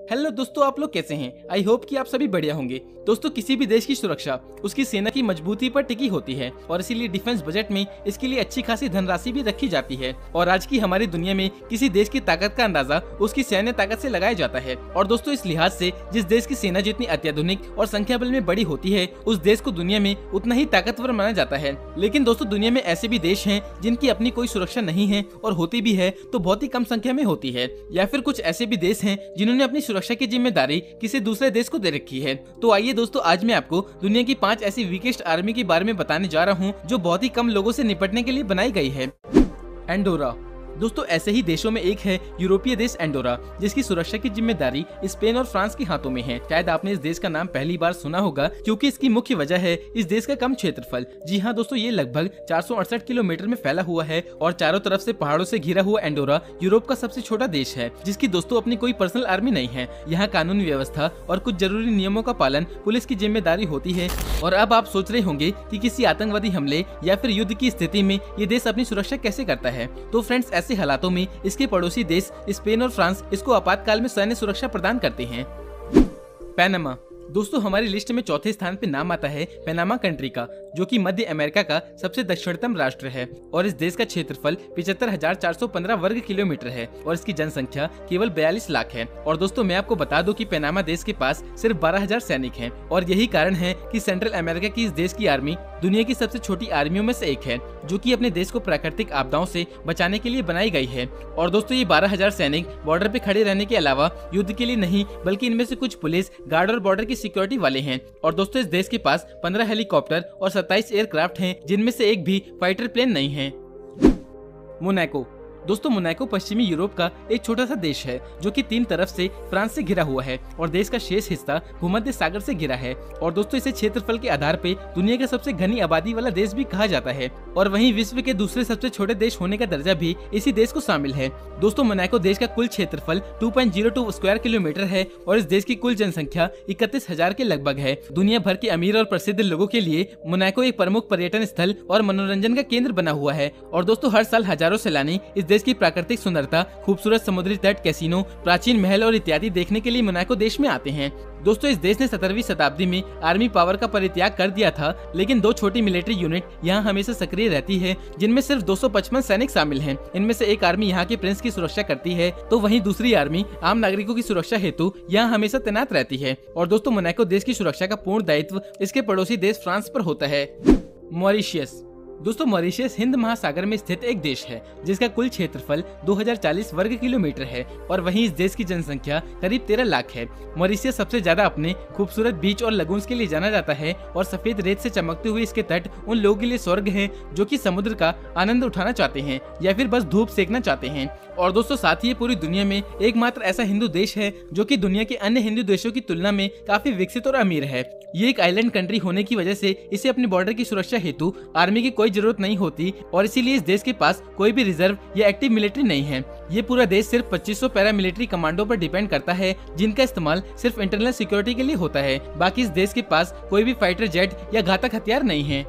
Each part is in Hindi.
हेलो दोस्तों, आप लोग कैसे हैं? आई होप कि आप सभी बढ़िया होंगे। दोस्तों, किसी भी देश की सुरक्षा उसकी सेना की मजबूती पर टिकी होती है और इसीलिए डिफेंस बजट में इसके लिए अच्छी खासी धनराशि भी रखी जाती है। और आज की हमारी दुनिया में किसी देश की ताकत का अंदाजा उसकी सैन्य ताकत से लगाया जाता है। और दोस्तों, इस लिहाज से जिस देश की सेना जितनी अत्याधुनिक और संख्या बल में बड़ी होती है, उस देश को दुनिया में उतना ही ताकतवर माना जाता है। लेकिन दोस्तों, दुनिया में ऐसे भी देश हैं जिनकी अपनी कोई सुरक्षा नहीं है, और होती भी है तो बहुत ही कम संख्या में होती है। या फिर कुछ ऐसे भी देश हैं जिन्होंने अपनी सुरक्षा की जिम्मेदारी किसी दूसरे देश को दे रखी है। तो आइए दोस्तों, आज मैं आपको दुनिया की 5 ऐसी वीकेस्ट आर्मी के बारे में बताने जा रहा हूँ जो बहुत ही कम लोगों से निपटने के लिए बनाई गई है। एंडोरा। दोस्तों, ऐसे ही देशों में एक है यूरोपीय देश एंडोरा, जिसकी सुरक्षा की जिम्मेदारी स्पेन और फ्रांस के हाथों में है। शायद आपने इस देश का नाम पहली बार सुना होगा, क्योंकि इसकी मुख्य वजह है इस देश का कम क्षेत्रफल। जी हाँ दोस्तों, ये लगभग 468 किलोमीटर में फैला हुआ है और चारों तरफ से पहाड़ों से घिरा हुआ एंडोरा यूरोप का सबसे छोटा देश है, जिसकी दोस्तों अपनी कोई पर्सनल आर्मी नहीं है। यहाँ कानून व्यवस्था और कुछ जरूरी नियमों का पालन पुलिस की जिम्मेदारी होती है। और अब आप सोच रहे होंगे कि किसी आतंकवादी हमले या फिर युद्ध की स्थिति में ये देश अपनी सुरक्षा कैसे करता है। तो फ्रेंड्स, ऐसे हालातों में इसके पड़ोसी देश स्पेन और फ्रांस इसको आपातकाल में सैन्य सुरक्षा प्रदान करते हैं। पनामा। दोस्तों, हमारी लिस्ट में चौथे स्थान पे नाम आता है पनामा कंट्री का, जो कि मध्य अमेरिका का सबसे दक्षिणतम राष्ट्र है। और इस देश का क्षेत्रफल 75,415 वर्ग किलोमीटर है और इसकी जनसंख्या केवल 42 लाख है। और दोस्तों, मैं आपको बता दूं कि पनामा देश के पास सिर्फ 12,000 सैनिक हैं और यही कारण है कि सेंट्रल अमेरिका की इस देश की आर्मी दुनिया की सबसे छोटी आर्मियों में से एक है, जो कि अपने देश को प्राकृतिक आपदाओं से बचाने के लिए बनाई गई है। और दोस्तों, ये 12,000 सैनिक बॉर्डर पे खड़े रहने के अलावा युद्ध के लिए नहीं, बल्कि इनमें से कुछ पुलिस गार्ड और बॉर्डर की सिक्योरिटी वाले हैं। और दोस्तों, इस देश के पास 15 हेलीकॉप्टर और 27 एयरक्राफ्ट हैं, जिनमें से एक भी फाइटर प्लेन नहीं है। मोनाको। दोस्तों, मोनाको पश्चिमी यूरोप का एक छोटा सा देश है, जो कि 3 तरफ से फ्रांस से घिरा हुआ है और देश का शेष हिस्सा भूमध्य सागर से घिरा है। और दोस्तों, इसे क्षेत्रफल के आधार पे दुनिया का सबसे घनी आबादी वाला देश भी कहा जाता है और वहीं विश्व के दूसरे सबसे छोटे देश होने का दर्जा भी इसी देश को शामिल है। दोस्तों, मोनाको देश का कुल क्षेत्रफल 2.02 स्क्वायर किलोमीटर है और इस देश की कुल जनसंख्या 31,000 के लगभग है। दुनिया भर के अमीर और प्रसिद्ध लोगों के लिए मोनाको एक प्रमुख पर्यटन स्थल और मनोरंजन का केंद्र बना हुआ है। और दोस्तों, हर साल हजारों सैलानी इस देश की प्राकृतिक सुंदरता, खूबसूरत समुद्री तट, कैसीनो, प्राचीन महल और इत्यादि देखने के लिए मोनाको देश में आते हैं। दोस्तों, इस देश ने 17वीं शताब्दी में आर्मी पावर का परित्याग कर दिया था, लेकिन 2 छोटी मिलिट्री यूनिट यहाँ हमेशा सक्रिय रहती है, जिनमें सिर्फ 255 सैनिक शामिल हैं। इनमें से एक आर्मी यहाँ के प्रिंस की सुरक्षा करती है, तो वहीं दूसरी आर्मी आम नागरिकों की सुरक्षा हेतु यहाँ हमेशा तैनात रहती है। और दोस्तों, मोनाको देश की सुरक्षा का पूर्ण दायित्व इसके पड़ोसी देश फ्रांस पर होता है। मॉरिशस। दोस्तों, मॉरिशस हिंद महासागर में स्थित एक देश है, जिसका कुल क्षेत्रफल 2040 वर्ग किलोमीटर है और वहीं इस देश की जनसंख्या करीब 13 लाख है। मॉरिशस सबसे ज्यादा अपने खूबसूरत बीच और लगून्स के लिए जाना जाता है और सफेद रेत से चमकते हुए इसके तट उन लोगों के लिए स्वर्ग है जो कि समुद्र का आनंद उठाना चाहते हैं या फिर बस धूप सेकना चाहते हैं। और दोस्तों, साथ ही पूरी दुनिया में एकमात्र ऐसा हिंदू देश है जो कि दुनिया के अन्य हिंदू देशों की तुलना में काफी विकसित और अमीर है। ये एक आइलैंड कंट्री होने की वजह से इसे अपने बॉर्डर की सुरक्षा हेतु आर्मी की कोई जरूरत नहीं होती और इसीलिए इस देश के पास कोई भी रिजर्व या एक्टिव मिलिट्री नहीं है। ये पूरा देश सिर्फ 2500 पैरामिलिट्री कमांडो पर डिपेंड करता है, जिनका इस्तेमाल सिर्फ इंटरनल सिक्योरिटी के लिए होता है। बाकी इस देश के पास कोई भी फाइटर जेट या घातक हथियार नहीं है।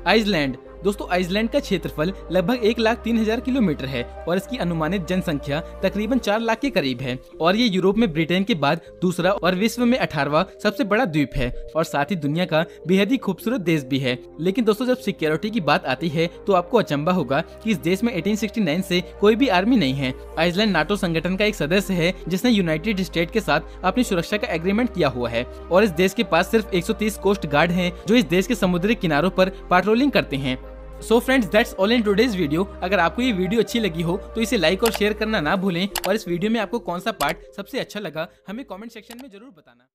आइसलैंड। दोस्तों, आइसलैंड का क्षेत्रफल लगभग 1,03,000 किलोमीटर है और इसकी अनुमानित जनसंख्या तकरीबन 4 लाख के करीब है और ये यूरोप में ब्रिटेन के बाद दूसरा और विश्व में 18वां सबसे बड़ा द्वीप है और साथ ही दुनिया का बेहद ही खूबसूरत देश भी है। लेकिन दोस्तों, जब सिक्योरिटी की बात आती है तो आपको अचंभा होगा कि इस देश में 1869 से कोई भी आर्मी नहीं है। आइसलैंड नाटो संगठन का एक सदस्य है, जिसने यूनाइटेड स्टेट के साथ अपनी सुरक्षा का एग्रीमेंट किया हुआ है और इस देश के पास सिर्फ 130 कोस्ट गार्ड हैं, जो इस देश के समुद्री किनारों पर पेट्रोलिंग करते हैं। So friends, that's all in today's video. अगर आपको ये वीडियो अच्छी लगी हो तो इसे लाइक और शेयर करना ना भूलें और इस वीडियो में आपको कौन सा पार्ट सबसे अच्छा लगा हमें कमेंट सेक्शन में जरूर बताना।